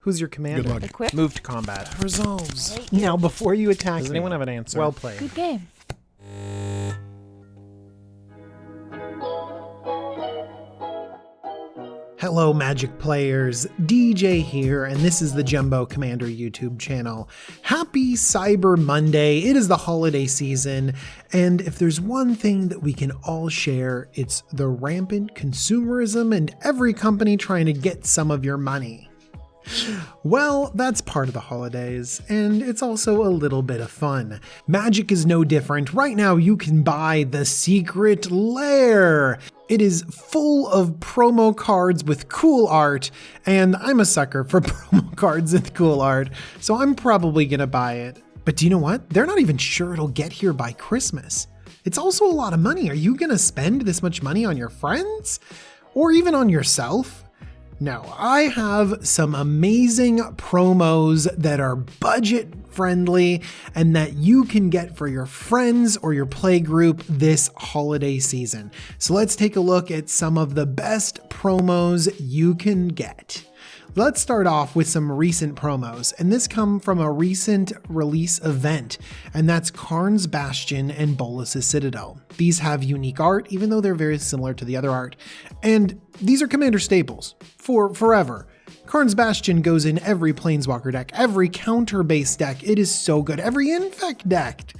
Who's your commander? Good luck. Equip. Move to combat. Resolves. Right. Now, before you attack Does me, anyone have an answer? well played. Good game. Hello, Magic players. DJ here, and this is the Jumbo Commander YouTube channel. Happy Cyber Monday. It is the holiday season, and if there's one thing that we can all share, it's the rampant consumerism and every company trying to get some of your money. Well, that's part of the holidays, and it's also a little bit of fun. Magic is no different. Right now, you can buy the Secret Lair. It is full of promo cards with cool art, and I'm a sucker for promo cards with cool art, so I'm probably gonna buy it. But do you know what? They're not even sure it'll get here by Christmas. It's also a lot of money. Are you gonna spend this much money on your friends? Or even on yourself? No, I have some amazing promos that are budget friendly and that you can get for your friends or your play group this holiday season. So let's take a look at some of the best promos you can get. Let's start off with some recent promos, and this come from a recent release event, and that's Karn's Bastion and Bolas' Citadel. These have unique art, even though they're very similar to the other art, and these are Commander staples for forever. Karn's Bastion goes in every Planeswalker deck, every counter-based deck. It is so good. Every Infect deck.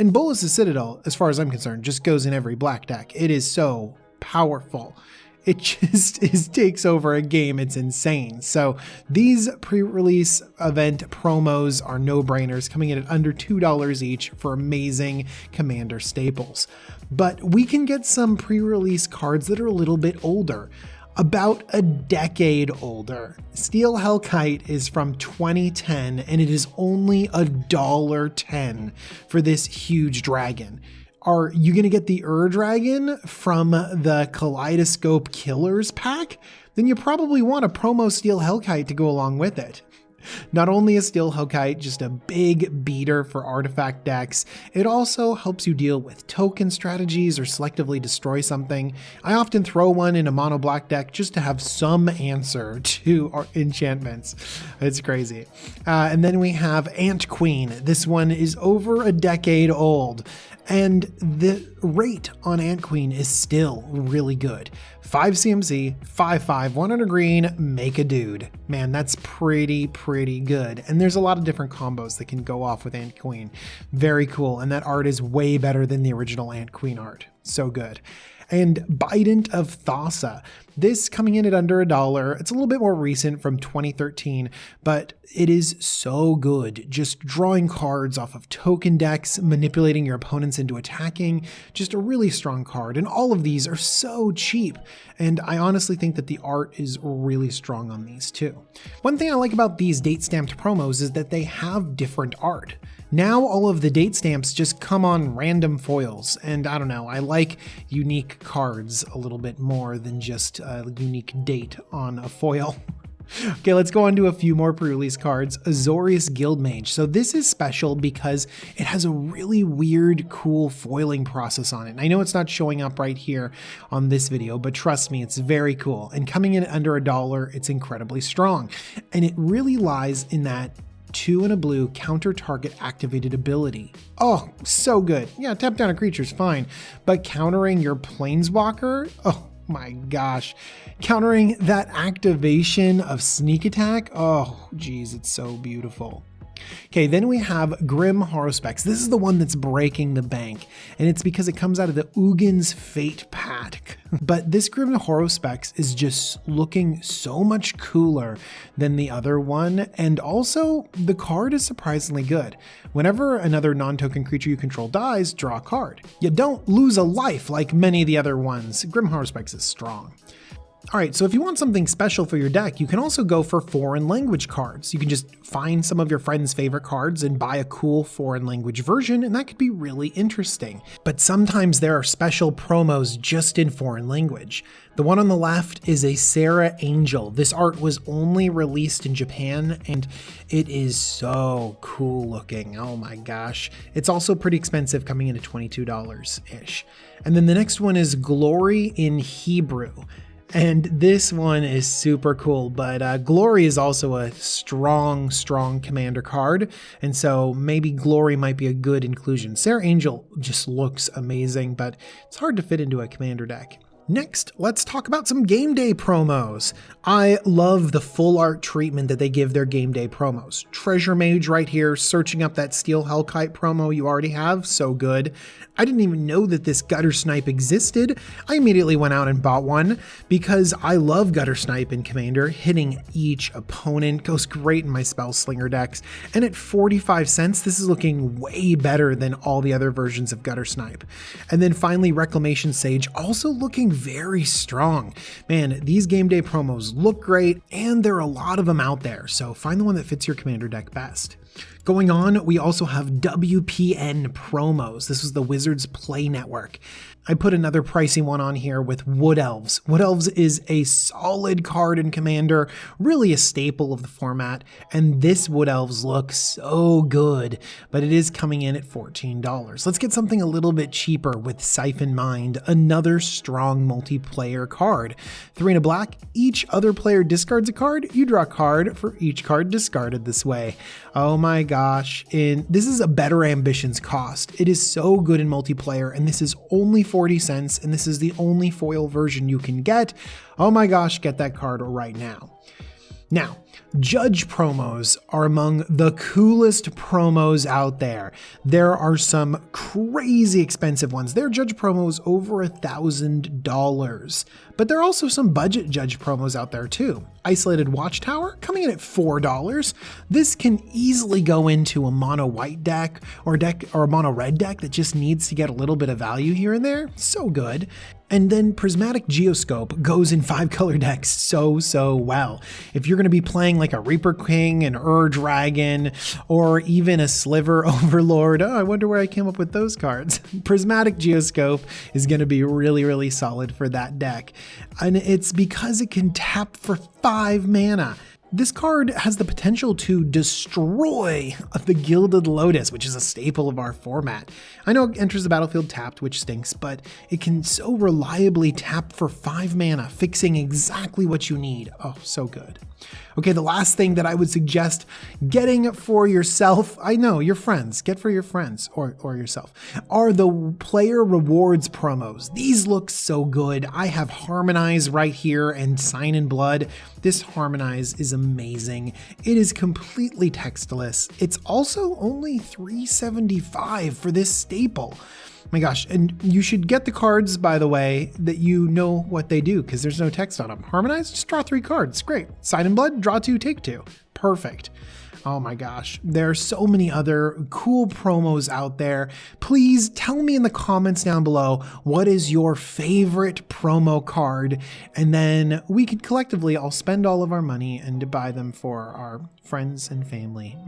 And Bolas' Citadel, as far as I'm concerned, just goes in every black deck. It is so powerful. It just takes over a game. It's insane. So these pre-release event promos are no-brainers, coming in at under $2 each for amazing Commander staples. But we can get some pre-release cards that are a little bit older, about a decade older. Steel Hellkite is from 2010, and it is only $1.10 for this huge dragon. Are you going to get the Dragon from the Kaleidoscope Killers pack? Then you probably want a promo Steel Hellkite to go along with it. Not only is Steel Hellkite just a big beater for artifact decks, it also helps you deal with token strategies or selectively destroy something. I often throw one in a mono black deck just to have some answer to our enchantments. It's crazy. And then we have Ant Queen. This one is over a decade old, and the rate on Ant Queen is still really good. 5 CMC, 5/5, 100 green, make a dude. Man, that's pretty good. And there's a lot of different combos that can go off with Ant Queen. Very cool, and that art is way better than the original Ant Queen art. So good. And Bident of Thassa. This coming in at under $1. It's a little bit more recent, from 2013, but it is so good. Just drawing cards off of token decks, manipulating your opponents into attacking, just a really strong card. And all of these are so cheap. And I honestly think that the art is really strong on these too. One thing I like about these date stamped promos is that they have different art. Now all of the date stamps just come on random foils, and I don't know, I like unique cards a little bit more than just a unique date on a foil. Okay, let's go on to a few more pre-release cards. Azorius Guildmage. So this is special because it has a really weird, cool foiling process on it. And I know it's not showing up right here on this video, but trust me, it's very cool. And coming in at under $1, it's incredibly strong. And it really lies in that 2 and a blue counter target activated ability. Oh, so good. Yeah, tap down a creature's fine, but countering your Planeswalker? Oh my gosh. Countering that activation of sneak attack? Oh, geez, it's so beautiful. Okay, then we have Grim Horospex. This is the one that's breaking the bank, and it's because it comes out of the Ugin's Fate pack. But this Grim Horospex is just looking so much cooler than the other one, and also the card is surprisingly good. Whenever another non-token creature you control dies, draw a card. You don't lose a life like many of the other ones. Grim Horospex is strong. All right, so if you want something special for your deck, you can also go for foreign language cards. You can just find some of your friends' favorite cards and buy a cool foreign language version, and that could be really interesting. But sometimes there are special promos just in foreign language. The one on the left is a Sarah Angel. This art was only released in Japan, and it is so cool looking. Oh my gosh. It's also pretty expensive, coming in at $22-ish. And then the next one is Glory in Hebrew. And this one is super cool, but Glory is also a strong commander card, and so maybe Glory might be a good inclusion. Sarah Angel just looks amazing, but it's hard to fit into a commander deck. Next, let's talk about some game day promos. I love the full art treatment that they give their game day promos. Treasure Mage right here, searching up that Steel Hellkite promo you already have, so good. I didn't even know that this Gutter Snipe existed. I immediately went out and bought one because I love Gutter Snipe in Commander. Hitting each opponent goes great in my Spell Slinger decks. And at 45 cents, this is looking way better than all the other versions of Gutter Snipe. And then finally, Reclamation Sage, also looking very strong. Man, these game day promos look great, and there are a lot of them out there, so find the one that fits your Commander deck best. Going on, we also have WPN promos. This was the Wizards Play Network. I put another pricey one on here with Wood Elves. Wood Elves is a solid card in Commander, really a staple of the format, and this Wood Elves looks so good, but it is coming in at $14. Let's get something a little bit cheaper with Siphon Mind, another strong multiplayer card. 3 and a black, each other player discards a card, you draw a card for each card discarded this way. Oh my gosh, this is a better Ambitions cost. It is so good in multiplayer, and this is only 40 cents, and this is the only foil version you can get. Oh my gosh, get that card right now. Now, Judge promos are among the coolest promos out there. There are some crazy expensive ones. There are Judge promos over $1,000, but there are also some budget Judge promos out there too. Isolated Watchtower coming in at $4. This can easily go into a mono white deck or a mono red deck that just needs to get a little bit of value here and there. So good. And then Prismatic Geoscope goes in 5-color decks so well. If you're going to be playing like a Reaper King, an Dragon, or even a Sliver Overlord, oh, I wonder where I came up with those cards. Prismatic Geoscope is going to be really solid for that deck. And it's because it can tap for 5 mana. This card has the potential to destroy the Gilded Lotus, which is a staple of our format. I know it enters the battlefield tapped, which stinks, but it can so reliably tap for 5 mana, fixing exactly what you need. Oh, so good. Okay, the last thing that I would suggest getting for yourself, I know, your friends, get for your friends or yourself, are the player rewards promos. These look so good. I have Harmonize right here and Sign in Blood. This Harmonize is amazing. It is completely textless. It's also only $3.75 for this staple. My gosh, and you should get the cards, by the way, that you know what they do, because there's no text on them. Harmonize, just draw 3 cards. Great. Sign in Blood, draw 2, take 2. Perfect. Oh my gosh, there are so many other cool promos out there. Please tell me in the comments down below, what is your favorite promo card? And then we could collectively all spend all of our money and buy them for our friends and family.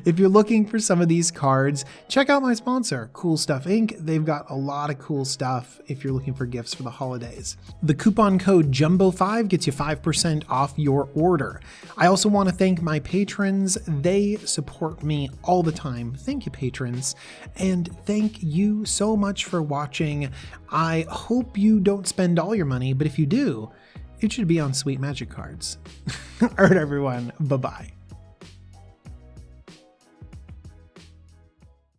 If you're looking for some of these cards, check out my sponsor, Cool Stuff Inc. They've got a lot of cool stuff if you're looking for gifts for the holidays. The coupon code JUMBO5 gets you 5% off your order. I also want to thank my patrons. They support me all the time. Thank you, patrons. And thank you so much for watching. I hope you don't spend all your money, but if you do, it should be on sweet magic cards. All right, everyone. Bye-bye.